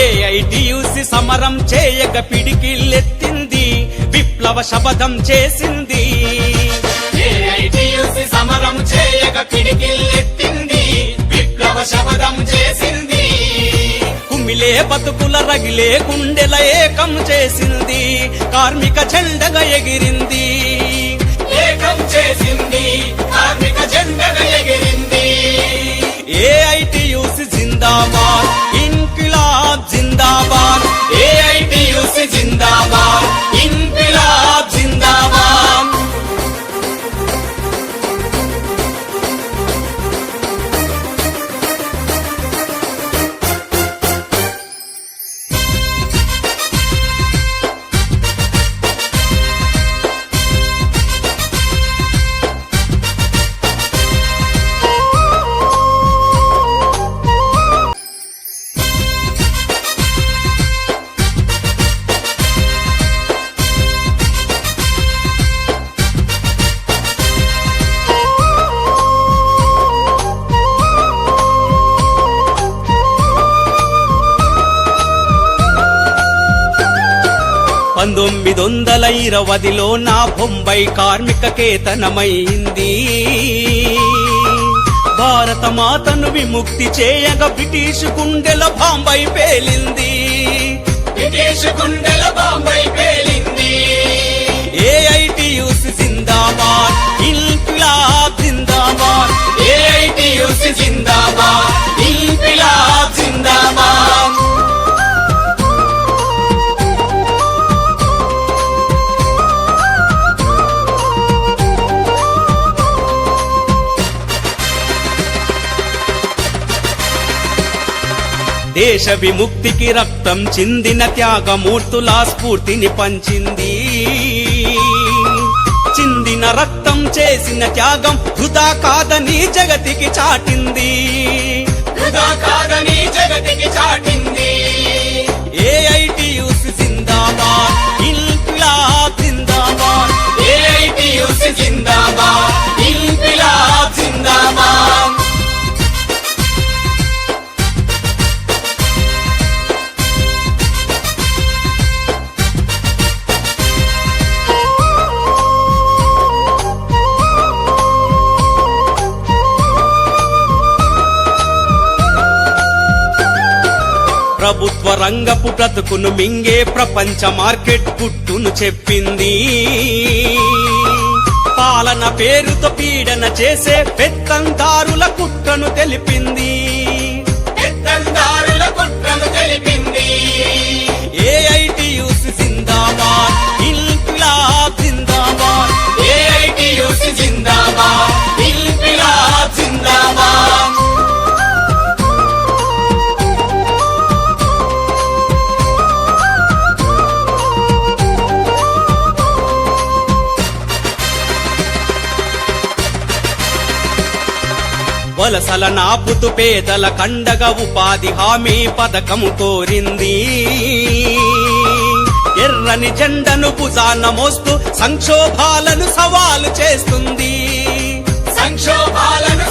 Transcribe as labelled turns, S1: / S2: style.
S1: AITUC సమరం చేయక పిడికిల్లెత్తింది, విప్లవ శపథం చేసింది. ఏఐటియుసి సమరం చేయక పిడికిల్లెత్తింది, విప్లవ శపథం చేసింది. కుమిలే బతుకుల రగిలే గుండెల ఏకం చేసింది, కార్మిక జెండగా ఎగిరింది. ఏకం చేసింది, కార్మిక జెండగా ఎగిరింది. ఏఐటియుసి జిందాబాద్, ఇంక్విలాబ్ జిందాబాద్. ఏఐటియుసి జిందాబాద్, ఇంక్విలాబ్ జిందాబాద్. నా బొంబాయి కార్మిక కేతనమైంది. భారత మాతను విముక్తి చేయగా బ్రిటిష్ గుండెల బాంబాయి పేలింది. బ్రిటిష్ గుండెల బాంబాయి పేలింది. ఏఐటియుసి జిందాబాద్, ఇంక్విలాబ్ జిందాబాద్. ఏఐటియుసి జిందాబాద్, ఇంక్విలాబ్ జిందాబాద్. దేశ విముక్తికి రక్తం చిందిన త్యాగమూర్తుల స్ఫూర్తిని పంచింది. చిందిన రక్తం చేసిన త్యాగం వృధా కాదని జగతికి చాటింది. వృధా కాదని జగతికి చాటింది. ఏఐటియుసి జిందాబాద్, ఇంక్విలాబ్ జిందాబాద్. ఏఐటియుసి జిందాబాద్, ఇంక్విలాబ్ జిందాబాద్. ప్రభుత్వ రంగపు బ్రతుకును మింగే ప్రపంచ మార్కెట్ పుట్టును చెప్పింది. పాలన పేరుతో పీడన చేసే పెత్తందారుల కుట్రను తెలిపింది. పెత్తందారుల కుట్రను తెలిపింది. ఏఐటియుసి జిందాబాద్, ఇంక్విలాబ్ జిందాబాద్. ఏఐటియుసి జిందాబాద్, ఇంక్విలాబ్ జిందాబాద్. వలసల నాపుతూ పేదల కండగా ఉపాధి హామీ పథకము కోరింది. ఎర్రని జెండను భుజాన మోస్తూ సంక్షోభాలను సవాలు చేస్తుంది. సంక్షోభాలను